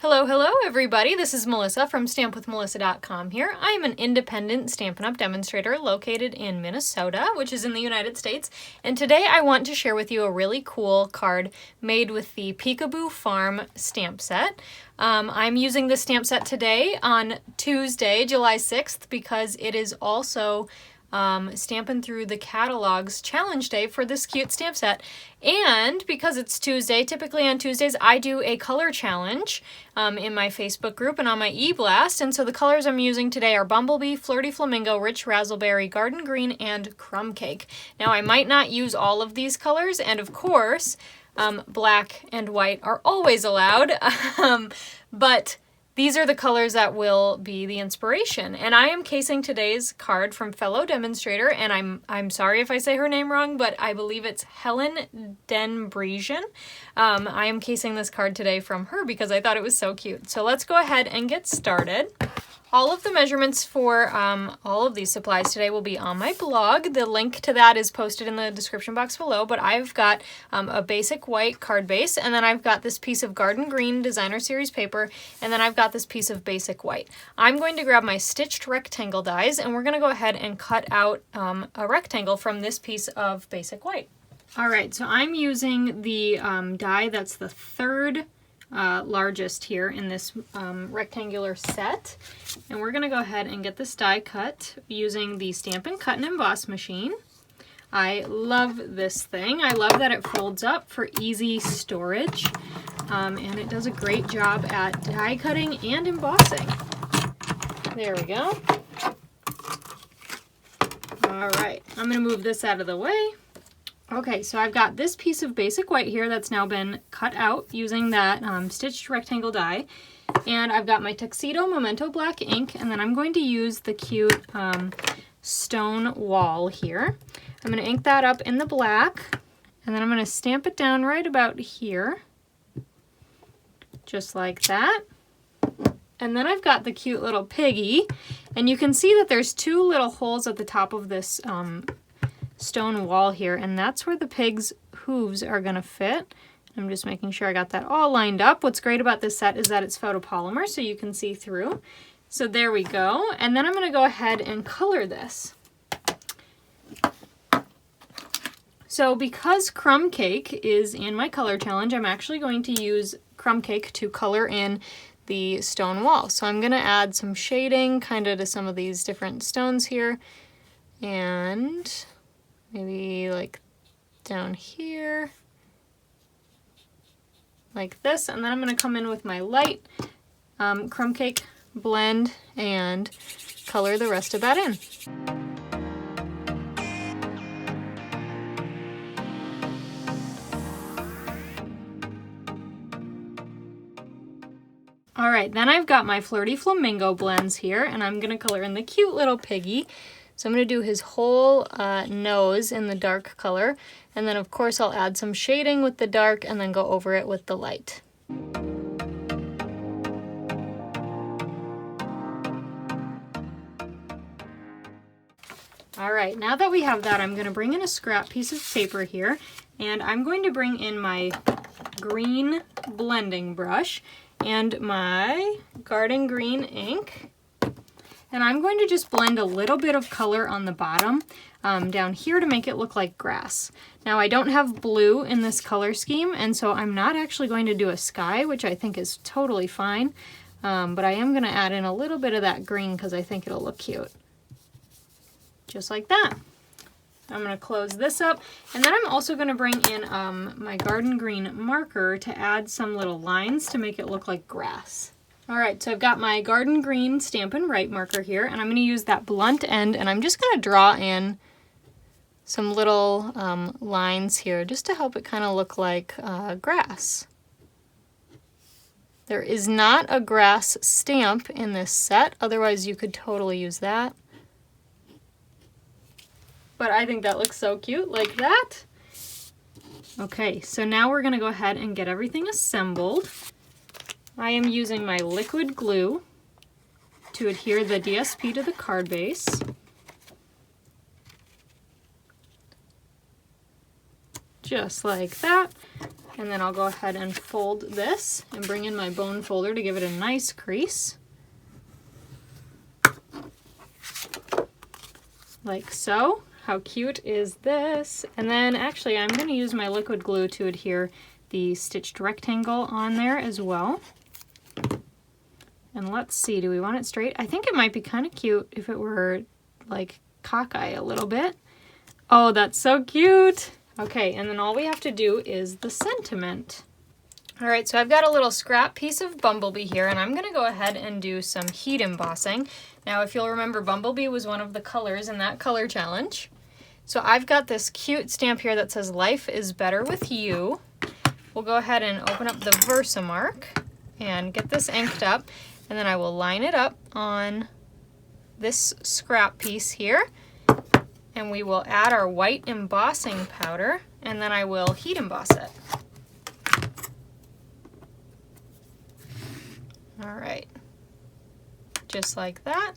Hello, hello everybody. This is Melissa from stampwithmelissa.com here. I am an independent Stampin' Up! Demonstrator located in Minnesota, which is in the United States, and today I want to share with you a really cool card made with the Peekaboo Farm stamp set. I'm using this stamp set today on Tuesday, July 6th, because it is also Stampin' Through the Catalogs challenge day for this cute stamp set. And because it's Tuesday, typically on Tuesdays I do a color challenge in my Facebook group and on my e-blast, and so the colors I'm using today are Bumblebee, Flirty Flamingo, Rich Razzleberry, Garden Green, and Crumb Cake. Now I might not use all of these colors, and of course black and white are always allowed, but these are the colors that will be the inspiration. And I am casing today's card from fellow demonstrator, and I'm sorry if I say her name wrong, but I believe it's Helen Denbresian. I am casing this card today from her because I thought it was so cute. So let's go ahead and get started. All of the measurements for all of these supplies today will be on my blog. The link to that is posted in the description box below, but I've got a basic white card base, and then I've got this piece of Garden Green Designer Series paper, and then I've got this piece of basic white. I'm going to grab my stitched rectangle dies, and we're going to go ahead and cut out a rectangle from this piece of basic white. Alright, so I'm using the die that's the third largest here in this rectangular set, and we're gonna go ahead and get this die cut using the Stampin' Cut and Emboss machine. I love this thing. I love that it folds up for easy storage, and it does a great job at die cutting and embossing. There we go. Alright, I'm gonna move this out of the way. Okay, so I've got this piece of basic white here that's now been cut out using that stitched rectangle die, and I've got my Tuxedo Memento Black ink, and then I'm going to use the cute stone wall here. I'm going to ink that up in the black, and then I'm going to stamp it down right about here, just like that. And then I've got the cute little piggy, and you can see that there's two little holes at the top of this stone wall here, and that's where the pig's hooves are gonna fit. I'm just making sure I got that all lined up. What's great about this set is that it's photopolymer, so you can see through. So there we go, and then I'm gonna go ahead and color this. So because Crumb Cake is in my color challenge, I'm actually going to use Crumb Cake to color in the stone wall. So I'm gonna add some shading kind of to some of these different stones here, and maybe like down here, like this, and then I'm going to come in with my light Crumb Cake blend and color the rest of that in. Alright, then I've got my Flirty Flamingo blends here, and I'm going to color in the cute little piggy. So I'm going to do his whole nose in the dark color, and then of course I'll add some shading with the dark and then go over it with the light. Alright, now that we have that, I'm going to bring in a scrap piece of paper here, and I'm going to bring in my green blending brush and my Garden Green ink. And I'm going to just blend a little bit of color on the bottom down here to make it look like grass. Now I don't have blue in this color scheme, and so I'm not actually going to do a sky, which I think is totally fine, but I am going to add in a little bit of that green because I think it'll look cute. Just like that. I'm going to close this up, and then I'm also going to bring in my Garden Green marker to add some little lines to make it look like grass. Alright, so I've got my Garden Green Stampin' Right marker here, and I'm going to use that blunt end, and I'm just going to draw in some little lines here just to help it kind of look like grass. There is not a grass stamp in this set, otherwise you could totally use that. But I think that looks so cute, like that. Okay, so now we're going to go ahead and get everything assembled. I am using my liquid glue to adhere the DSP to the card base. Just like that. And then I'll go ahead and fold this and bring in my bone folder to give it a nice crease. Like so. How cute is this? And then actually I'm going to use my liquid glue to adhere the stitched rectangle on there as well. And let's see, do we want it straight? I think it might be kind of cute if it were like cockeye a little bit. Oh, that's so cute. Okay, and then all we have to do is the sentiment. All right, so I've got a little scrap piece of Bumblebee here, and I'm gonna go ahead and do some heat embossing. Now, if you'll remember, Bumblebee was one of the colors in that color challenge. So I've got this cute stamp here that says, "Life is better with you." We'll go ahead and open up the Versamark and get this inked up, and then I will line it up on this scrap piece here. And we will add our white embossing powder, and then I will heat emboss it. All right, just like that.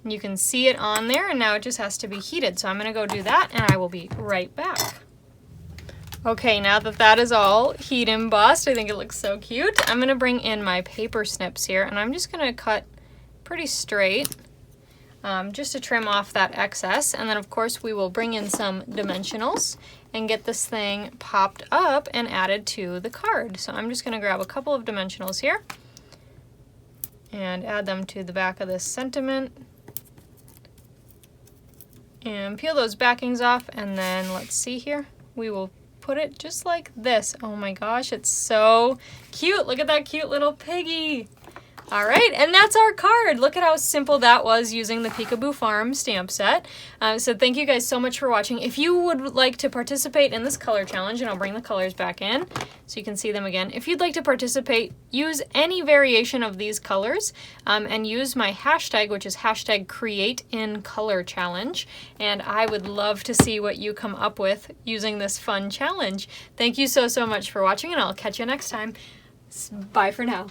And you can see it on there, and now it just has to be heated. So I'm gonna go do that, and I will be right back. Okay, now that that is all heat embossed, I think it looks so cute. I'm gonna bring in my paper snips here, and I'm just gonna cut pretty straight. Just to trim off that excess, and then of course we will bring in some dimensionals and get this thing popped up and added to the card. So I'm just going to grab a couple of dimensionals here and add them to the back of this sentiment and peel those backings off, and then let's see here, we will put it just like this. Oh my gosh, it's so cute. Look at that cute little piggy. All right, and that's our card. Look at how simple that was using the Peekaboo Farm stamp set. So thank you guys so much for watching. If you would like to participate in this color challenge, and I'll bring the colors back in so you can see them again. If you'd like to participate, use any variation of these colors and use my hashtag, which is #CreateInColorChallenge. And I would love to see what you come up with using this fun challenge. Thank you so much for watching, and I'll catch you next time. Bye for now.